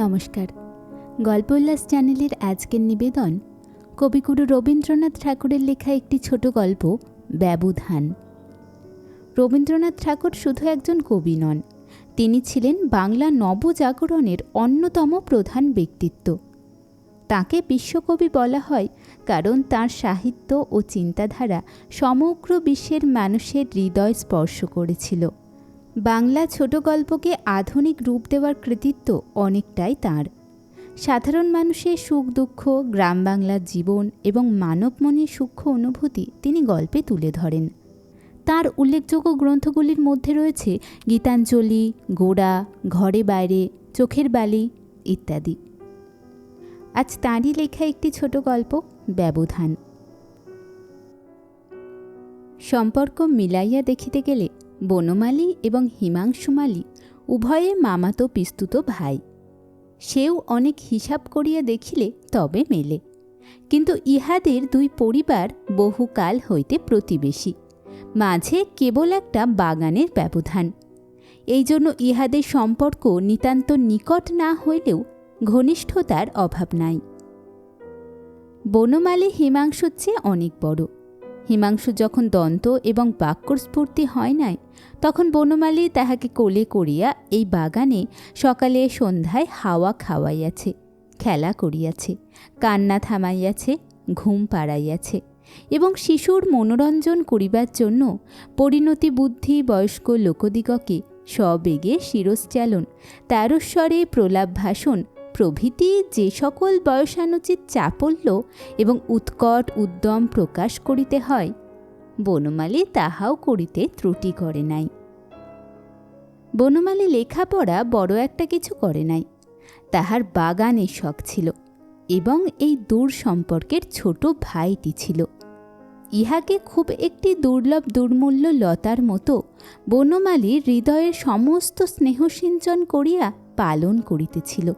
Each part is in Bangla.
নমস্কার। গল্প উল্লাস চ্যানেলের আজকের নিবেদন কবিগুরু রবীন্দ্রনাথ ঠাকুরের লেখা একটি ছোট গল্প ব্যবধান। রবীন্দ্রনাথ ঠাকুর শুধু একজন কবি নন, তিনি ছিলেন বাংলা নবজাগরণের অন্যতম প্রধান ব্যক্তিত্ব। তাঁকে বিশ্বকবি বলা হয় কারণ তাঁর সাহিত্য ও চিন্তাধারা সমগ্র বিশ্বের মানুষের হৃদয় স্পর্শ করেছিল। বাংলা ছোট গল্পকে আধুনিক রূপ দেওয়ার কৃতিত্ব অনেকটাই তাঁর। সাধারণ মানুষের সুখ দুঃখ, গ্রাম বাংলার জীবন এবং মানবমনের সূক্ষ্ম অনুভূতি তিনি গল্পে তুলে ধরেন। তাঁর উল্লেখযোগ্য গ্রন্থগুলির মধ্যে রয়েছে গীতাঞ্জলি, গোড়া, ঘরে বাইরে, চোখের বালি ইত্যাদি। আজ তাঁরই লেখা একটি ছোট গল্প ব্যবধান। সম্পর্ক মিলাইয়া দেখিতে গেলে বনমালী এবং হিমাংশুমালী উভয়ে মামাতো পিস্তুত ভাই। সেও অনেক হিসাব করিয়া দেখিলে তবে মেলে, কিন্তু ইহাদের দুই পরিবার বহুকাল হইতে প্রতিবেশী, মাঝে কেবল একটা বাগানের ব্যবধান। এই জন্য ইহাদের সম্পর্ক নিতান্ত নিকট না হইলেও ঘনিষ্ঠতার অভাব নাই। বনমালী হিমাংশুর চেয়ে অনেক বড়। হিমাংশু যখন দন্ত এবং বাক্যর স্ফূর্তি হয় নাই, তখন বনমালী তাহাকে কোলে করিয়া এই বাগানে সকালে সন্ধ্যায় হাওয়া খাওয়াইয়াছে, খেলা করিয়াছে, কান্না থামাইয়াছে, ঘুম পাড়াইয়াছে এবং শিশুর মনোরঞ্জন করিবার জন্য পরিণতি বুদ্ধি বয়স্ক লোকদিগকে সবেগে শিরশ্চালন, তারস্বরে প্রলাপ ভাষণ প্রভৃতি যে সকল বয়সানুচিত চাপল্য এবং উৎকট উদ্যম প্রকাশ করিতে হয়, বনমালী তাহাও করিতে ত্রুটি করে নাই। বনমালী লেখাপড়া বড় একটা কিছু করে নাই, তাহার বাগানের শখ ছিল এবং এই দূর সম্পর্কের ছোট ভাইটি ছিল। ইহাকে খুব একটি দুর্লভ দুর্মূল্য লতার মতো বনমালী হৃদয়ের সমস্ত স্নেহসিঞ্চন করিয়া পালন করিতেছিল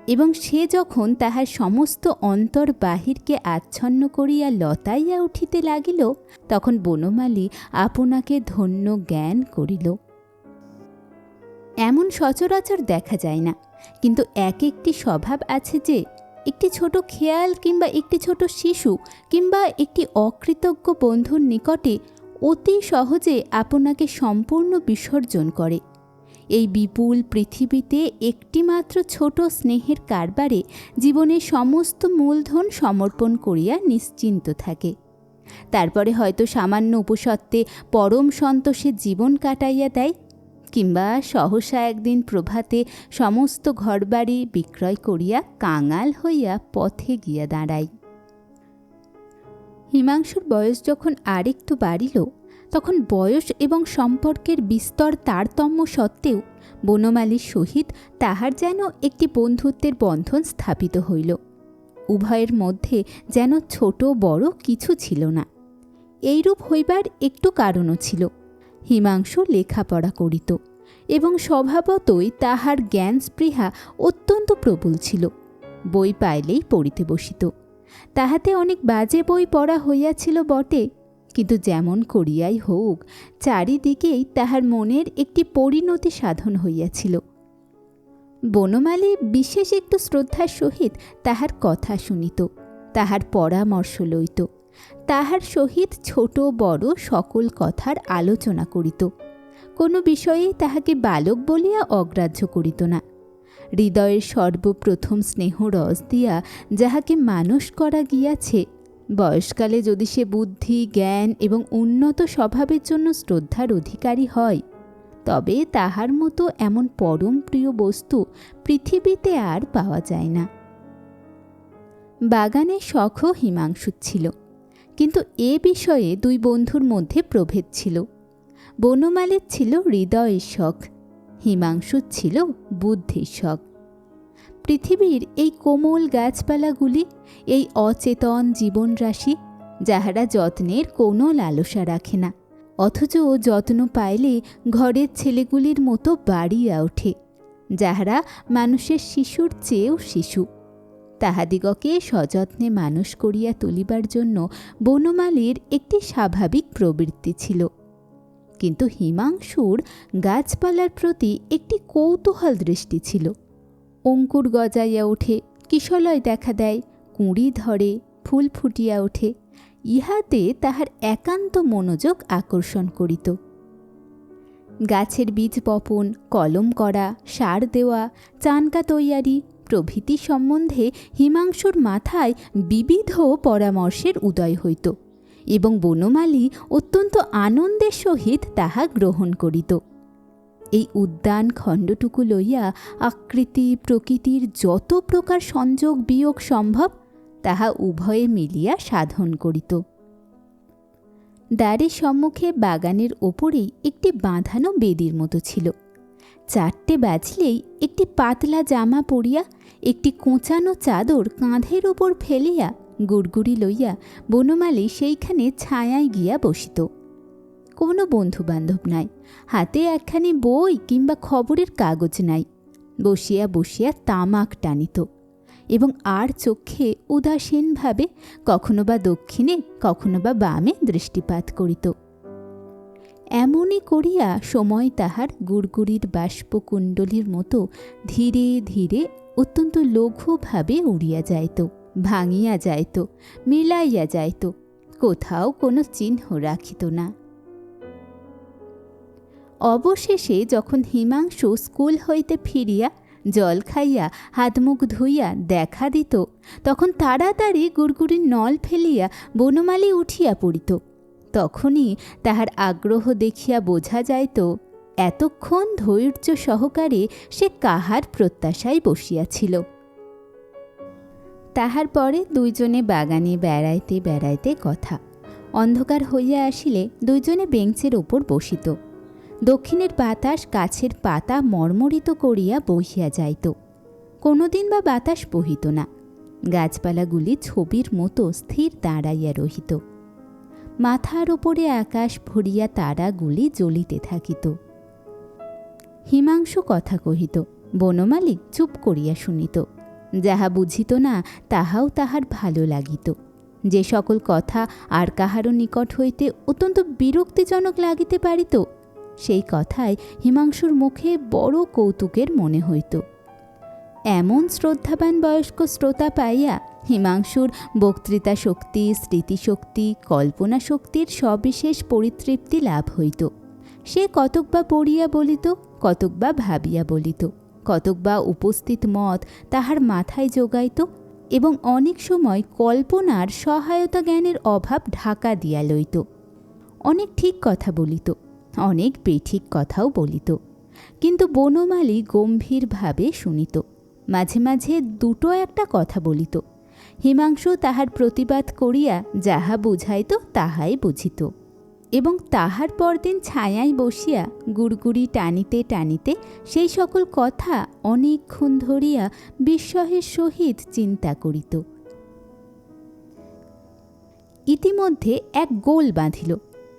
এবং সে যখন তাহার সমস্ত অন্তর বাহিরকে আচ্ছন্ন করিয়া লতাইয়া উঠিতে লাগিল, তখন বনমালী আপনাকে ধন্য জ্ঞান করিল। এমন সচরাচর দেখা যায় না, কিন্তু এক একটি স্বভাব আছে যে একটি ছোট খেয়াল কিংবা একটি ছোট শিশু কিংবা একটি অকৃতজ্ঞ বন্ধুর নিকটে অতি সহজে আপনাকে সম্পূর্ণ বিসর্জন করে। এই বিপুল পৃথিবীতে একটিমাত্র ছোট স্নেহের কারবারে জীবনের সমস্ত মূলধন সমর্পণ করিয়া নিশ্চিন্ত থাকে। তারপরে হয়তো সামান্য উপসত্ত্বে পরম সন্তোষে জীবন কাটাইয়া দেয়, কিংবা সহসা একদিন প্রভাতে সমস্ত ঘরবাড়ি বিক্রয় করিয়া কাঙাল হইয়া পথে গিয়া দাঁড়ায়। হিমাংশুর বয়স যখন আরেকটু বাড়িল, তখন বয়স এবং সম্পর্কের বিস্তর তারতম্য সত্ত্বেও বনমালীর সহিত তাহার যেন একটি বন্ধুত্বের বন্ধন স্থাপিত হইল। উভয়ের মধ্যে যেন ছোট বড় কিছু ছিল না। এইরূপ হইবার একটু কারণও ছিল। হিমাংশু লেখাপড়া করিত এবং স্বভাবতই তাহার জ্ঞান স্পৃহা অত্যন্ত প্রবল ছিল। বই পাইলেই পড়িতে বসিত। তাহাতে অনেক বাজে বই পড়া হইয়াছিল বটে, কিন্তু যেমন করিয়াই হোক চারিদিকেই তাহার মনের একটি পরিণতি সাধন হইয়াছিল। বনমালী বিশেষ একটু শ্রদ্ধার সহিত তাহার কথা শুনিত, তাহার পরামর্শ লইত, তাহার সহিত ছোট বড় সকল কথার আলোচনা করিত। কোনো বিষয়েই তাহাকে বালক বলিয়া অগ্রাহ্য করিত না। হৃদয়ের সর্বপ্রথম স্নেহরস দিয়া যাহাকে মানুষ করা গিয়াছে, বয়সকালে যদি সে বুদ্ধি জ্ঞান এবং উন্নত স্বভাবের জন্য শ্রদ্ধার অধিকারী হয়, তবে তাহার মতো এমন পরম প্রিয় বস্তু পৃথিবীতে আর পাওয়া যায় না। বাগানের শখও হিমাংশুর ছিল, কিন্তু এ বিষয়ে দুই বন্ধুর মধ্যে প্রভেদ ছিল। বনমালীর ছিল হৃদয়ের শখ, হিমাংশুর ছিল বুদ্ধির শখ। পৃথিবীর এই কোমল গাছপালাগুলি, এই অচেতন জীবনরাশি, যাহারা যত্নের কোনো লালসা রাখে না, অথচ যত্ন পাইলে ঘরের ছেলেগুলির মতো বাড়িয়া ওঠে, যাহারা মানুষের শিশুর চেয়েও শিশু, তাহাদিগকে সযত্নে মানুষ করিয়া তুলিবার জন্য বনমালীর একটি স্বাভাবিক প্রবৃত্তি ছিল। কিন্তু হিমাংশুর গাছপালার প্রতি একটি কৌতূহল দৃষ্টি ছিল। অঙ্কুর গজাইয়া ওঠে, কিশলয় দেখা দেয়, কুঁড়ি ধরে, ফুল ফুটিয়া ওঠে, ইহাতে তাহার একান্ত মনোযোগ আকর্ষণ করিত। গাছের বীজ বপন, কলম করা, সার দেওয়া, চানকা তৈয়ারি প্রভৃতি সম্বন্ধে হিমাংশুর মাথায় বিবিধ পরামর্শের উদয় হইত এবং বনমালী অত্যন্ত আনন্দের সহিত তাহা গ্রহণ করিত। এই উদ্যান খণ্ডটুকু লইয়া আকৃতি প্রকৃতির যত প্রকার সংযোগ বিয়োগ সম্ভব তাহা উভয়ে মিলিয়া সাধন করিত। দ্বারের সম্মুখে বাগানের ওপরেই একটি বাঁধানো বেদির মতো ছিল। 4টে বাজলেই একটি পাতলা জামা পরিয়া, একটি কোঁচানো চাদর কাঁধের ওপর ফেলিয়া গুড়গুড়ি লইয়া বনমালী সেইখানে ছায়ায় গিয়া বসিত। কোনো বন্ধুবান্ধব নাই, হাতে একখানি বই কিংবা খবরের কাগজ নাই। বসিয়া বসিয়া তামাক টানিত এবং আর চক্ষে উদাসীনভাবে কখনো বা দক্ষিণে কখনো বা বামে দৃষ্টিপাত করিত। এমনই করিয়া সময় তাহার গুড়গুড়ির বাষ্পকুণ্ডলীর মতো ধীরে ধীরে অত্যন্ত লঘুভাবে উড়িয়া যাইত, ভাঙিয়া যাইত, মিলাইয়া যাইত, কোথাও কোনো চিহ্ন রাখিত না। অবশেষে যখন হিমাংশু স্কুল হইতে ফিরিয়া জল খাইয়া হাত মুখ ধুইয়া দেখা দিত, তখন তাড়াতাড়ি গুড়গুড়ির নল ফেলিয়া বনমালী উঠিয়া পড়িত। তখনই তাহার আগ্রহ দেখিয়া বোঝা যাইত এতক্ষণ ধৈর্য সহকারে সে কাহার প্রত্যাশায় বসিয়াছিল। তাহার পরে দুইজনে বাগানে বেড়াইতে বেড়াইতে কথা। অন্ধকার হইয়া আসিলে দুইজনে বেঞ্চের ওপর বসিত। দক্ষিণের বাতাস গাছের পাতা মর্মরিত করিয়া বহিয়া যাইত। কোনোদিন বা বাতাস বহিত না, গাছপালাগুলি ছবির মতো স্থির দাঁড়াইয়া রহিত। মাথার ওপরে আকাশ ভরিয়া তারাগুলি জ্বলিতে থাকিত। হিমাংশু কথা কহিত, বনমালী চুপ করিয়া শুনিত। যাহা বুঝিত না তাহাও তাহার ভালো লাগিত। যে সকল কথা আর কাহারও নিকট হইতে অত্যন্ত বিরক্তিজনক লাগিতে পারিত, সেই কথায় হিমাংশুর মুখে বড় কৌতুকের মনে হইত। এমন শ্রদ্ধাবান বয়স্ক শ্রোতা পাইয়া হিমাংশুর বক্তৃতা শক্তি, স্মৃতিশক্তি, কল্পনা শক্তির সবিশেষ পরিতৃপ্তি লাভ হইত। সে কতক বা পড়িয়া বলিত, কতক বা ভাবিয়া বলিত, কতক বা উপস্থিত মত তাহার মাথায় যোগাইত এবং অনেক সময় কল্পনার সহায়তা জ্ঞানের অভাব ঢাকা দিয়া লইত। অনেক ঠিক কথা বলিত, অনেক বেঠিক কথাও বলিত, কিন্তু বনমালী গম্ভীরভাবে শুনিত। মাঝে মাঝে দুটো একটা কথা বলিত। হিমাংশু তাহার প্রতিবাদ করিয়া যাহা বুঝাইত তাহাই বুঝিত এবং তাহার পরদিন ছায়ায় বসিয়া গুড়গুড়ি টানিতে টানিতে সেই সকল কথা অনেকক্ষণ ধরিয়া বিস্ময়ের সহিত চিন্তা করিত। ইতিমধ্যে এক গোল বাঁধিল।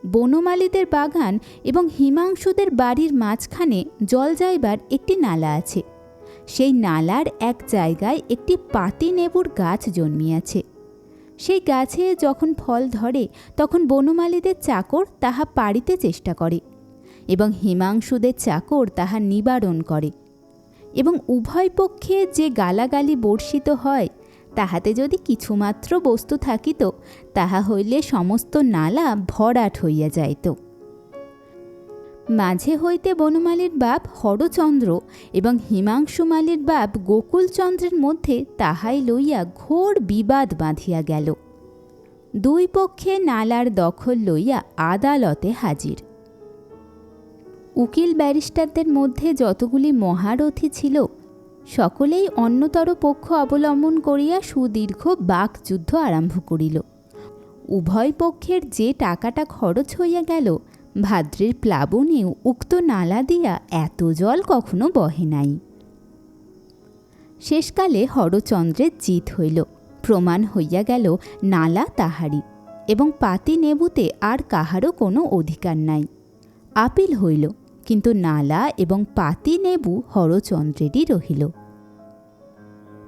বনমালীদের বাগান এবং হিমাংশুদের বাড়ির মাঝখানে জল যাইবার একটি নালা আছে। সেই নালার এক জায়গায় একটি পাতি নেবুর গাছ জন্মিয়াছে। সেই গাছে যখন ফল ধরে তখন বনমালীদের চাকর তাহা পাড়িতে চেষ্টা করে এবং হিমাংশুদের চাকর তাহা নিবারণ করে এবং উভয় পক্ষে যে গালাগালি বর্ষিত হয়, তাহাতে যদি কিছুমাত্র বস্তু থাকিত তাহা হইলে সমস্ত নালা ভরাট হইয়া যাইত। মাঝে হইতে বনমালীর বাপ হরচন্দ্র এবং হিমাংশুমালীর বাপ গোকুলচন্দ্রের মধ্যে তাহাই লইয়া ঘোর বিবাদ বাঁধিয়া গেল। দুই পক্ষে নালার দখল লইয়া আদালতে হাজির। উকিল ব্যারিস্টারদের মধ্যে যতগুলি মহারথী ছিল, সকলেই অন্যতর পক্ষ অবলম্বন করিয়া সুদীর্ঘ বাকযুদ্ধ আরম্ভ করিল। উভয় পক্ষের যে টাকাটা খরচ হইয়া গেল, ভাদ্রের প্লাবনেও উক্ত নালা দিয়া এত জল কখনো বহে নাই। শেষকালে হরচন্দ্রের জিত হইল। প্রমাণ হইয়া গেল নালা তাহারই এবং পাতি নেবুতে আর কাহারও কোনো অধিকার নাই। আপিল হইল, কিন্তু নালা এবং পাতি নেবু হরচন্দ্রেরই রহিল।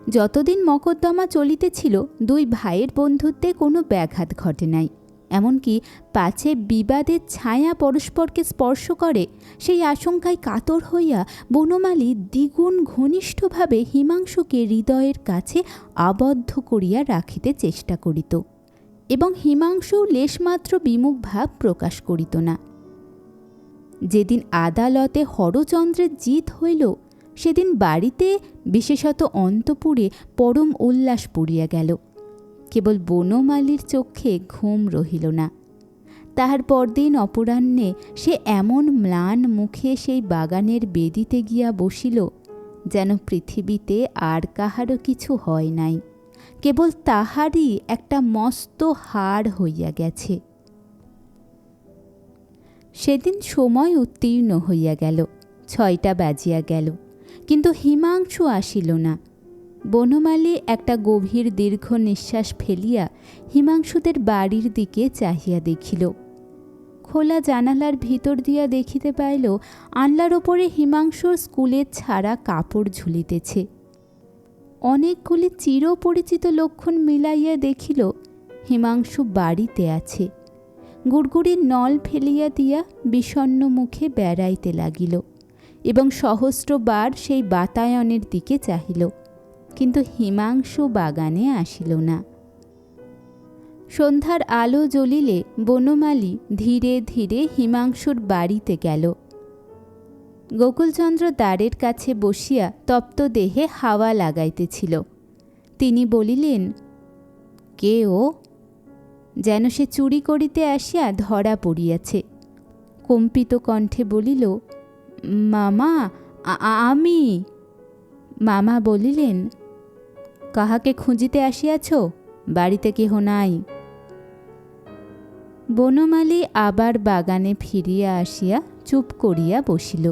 যতদিন মকদ্দমা চলিতেছিল দুই ভাইয়ের বন্ধুত্বে কোনো ব্যাঘাত ঘটে নাই। এমনকি পাছে বিবাদের ছায়া পরস্পরকে স্পর্শ করে, সেই আশঙ্কায় কাতর হইয়া বনমালী দ্বিগুণ ঘনিষ্ঠভাবে হিমাংশুকে হৃদয়ের কাছে আবদ্ধ করিয়া রাখিতে চেষ্টা করিত, এবং হিমাংশু লেশমাত্র বিমুখ ভাব প্রকাশ করিত না। যেদিন আদালতে হরচন্দ্রের জিত হইল, সেদিন বাড়িতে, বিশেষত অন্তপুরে পরম উল্লাস পড়িয়া গেল। কেবল বনমালীর চক্ষে ঘুম রহিল না। তাহার পরদিন অপরাহ্নে সে এমন ম্লান মুখে সেই বাগানের বেদিতে গিয়া বসিল, যেন পৃথিবীতে আর কাহারও কিছু হয় নাই, কেবল তাহারই একটা মস্ত হার হইয়া গেছে। সেদিন সময় উত্তীর্ণ হইয়া গেল, 6টা বাজিয়া গেল, কিন্তু হিমাংশু আসিল না। বনমালী একটা গভীর দীর্ঘ নিঃশ্বাস ফেলিয়া হিমাংশুদের বাড়ির দিকে চাহিয়া দেখিল। খোলা জানালার ভিতর দিয়া দেখিতে পাইল আনলার ওপরে হিমাংশুর স্কুলের ছাড়া কাপড় ঝুলিতেছে। অনেকগুলি চিরপরিচিত লক্ষণ মিলাইয়া দেখিল হিমাংশু বাড়িতে আছে। গুড়গুড়ির নল ফেলিয়া দিয়া বিষণ্ণ মুখে বেড়াইতে লাগিল এবং সহস্রবার সেই বাতায়নের দিকে চাহিল, কিন্তু হিমাংশু বাগানে আসিল না। সন্ধ্যার আলো জ্বলিলে বনমালী ধীরে ধীরে হিমাংশুর বাড়িতে গেল। গোকুলচন্দ্র দ্বারের কাছে বসিয়া তপ্ত দেহে হাওয়া লাগাইতেছিল। তিনি বলিলেন, কে ও? যেন সে চুরি করিতে আসিয়া ধরা পড়িয়াছে। কম্পিত কণ্ঠে বলিল, মামা, আমি। মামা বলিলেন, কাহাকে খুঁজিতে আসিয়াছ? বাড়িতে কেহ নাই। বনমালী আবার বাগানে ফিরিয়া আসিয়া চুপ করিয়া বসিল।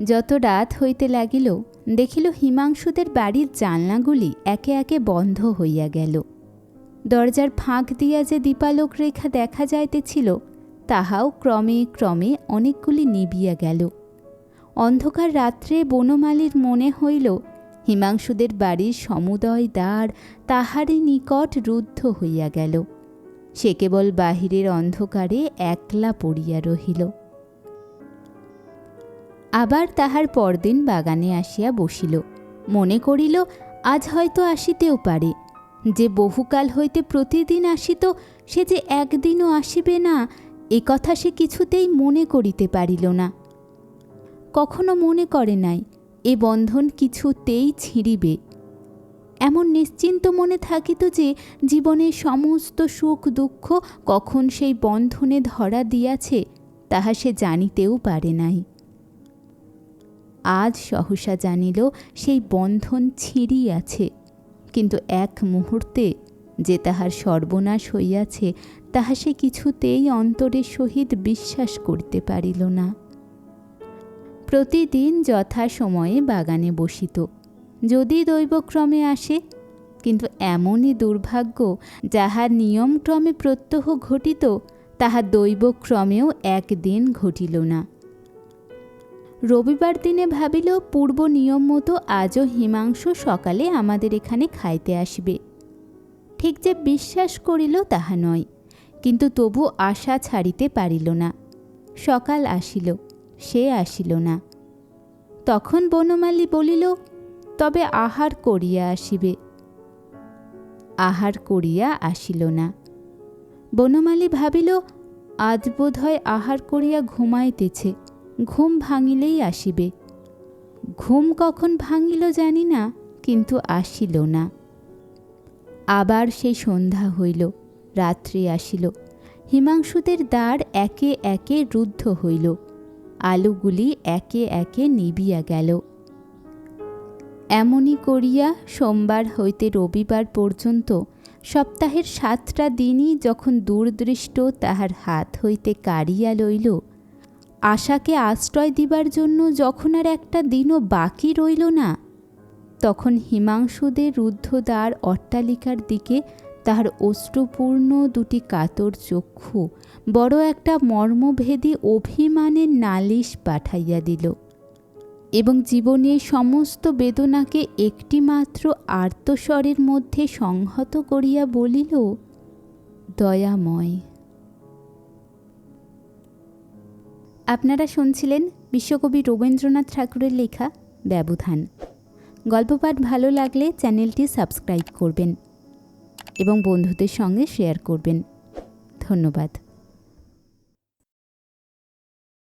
যত রাত হইতে লাগিল, দেখিল হিমাংশুদের বাড়ির জানলাগুলি একে একে বন্ধ হইয়া গেল। দরজার ফাঁক দিয়া যে দীপালোক রেখা দেখা যাইতেছিল, তাহাও ক্রমে ক্রমে অনেকগুলি নিবিয়া গেল। অন্ধকার রাত্রে বনমালীর মনে হইল হিমাংশুদের বাড়ির সমুদয় দ্বার তাহারই নিকট রুদ্ধ হইয়া গেল। সে কেবল বাহিরের অন্ধকারে একলা পড়িয়া রহিল। আবার তাহার পরদিন বাগানে আসিয়া বসিল। মনে করিল আজ হয়তো আসিতেও পারে। যে বহুকাল হইতে প্রতিদিন আসিত, সে যে একদিনও আসিবে না, এ কথা সে কিছুতেই মনে করিতে পারিল না। কখনো মনে করে নাই এ বন্ধন কিছুতেই ছিঁড়িবে। এমন নিশ্চিন্ত মনে থাকিত যে জীবনের সমস্ত সুখ দুঃখ কখন সেই বন্ধনে ধরা দিয়াছে, তাহা সে জানিতেও পারে নাই। আজ সহসা জানিল সেই বন্ধন ছিঁড়িয়াছে, কিন্তু এক মুহূর্তে যে তাহার সর্বনাশ হইয়াছে, তাহা সে কিছুতেই অন্তরের সহিত বিশ্বাস করিতে পারিল না। প্রতিদিন যথা সময়ে বাগানে বসিত, যদি দৈবক্রমে আসে, কিন্তু এমনই দুর্ভাগ্য, যাহার নিয়মক্রমে প্রত্যহ ঘটিত, তাহা দৈবক্রমেও একদিন ঘটিল না। রবিবার দিনে ভাবিল পূর্ব নিয়ম মতো আজও হিমাংশু সকালে আমাদের এখানে খাইতে আসিবে। ঠিক যে বিশ্বাস করিল তাহা নয়, কিন্তু তবু আশা ছাড়িতে পারিল না। সকাল আসিল, সে আসিল না। তখন বনমালী বলিল, তবে আহার করিয়া আসিবে। আহার করিয়া আসিল না। বনমালী ভাবিল, আজ বোধ হয় আহার করিয়া ঘুমাইতেছে, ঘুম ভাঙিলেই আসিবে। ঘুম কখন ভাঙিল জানি না, কিন্তু আসিল না। আবার সেই সন্ধ্যা হইল, রাত্রি আসিল। হিমাংশুদের দ্বার একে একে রুদ্ধ হইল, আলোগুলি একে একে নিবিয়া গেল। এমনি করিয়া সোমবার হইতে রবিবার পর্যন্ত সপ্তাহের 7টা দিনই যখন দূরদৃষ্ট তাহার হাত হইতে কাড়িয়া লইল, আশাকে আশ্রয় দিবার জন্য যখন আর একটা দিনও বাকি রইল না, তখন হিমাংশুদের রুদ্ধদ্বার অট্টালিকার দিকে তাহার অশ্রুপূর্ণ দুটি কাতর চক্ষু বড় একটা মর্মভেদী অভিমানের নালিশ পাঠাইয়া দিল, এবং জীবনের সমস্ত বেদনাকে একটিমাত্র আর্তস্বরের মধ্যে সংহত করিয়া বলিল, দয়াময়। আপনারা শুনছিলেন বিশ্বকবি রবীন্দ্রনাথ ঠাকুরের লেখা ব্যবধান। গল্পপাঠ ভালো লাগলে চ্যানেলটি সাবস্ক্রাইব করবেন এবং বন্ধুদের সঙ্গে শেয়ার করবেন। ধন্যবাদ।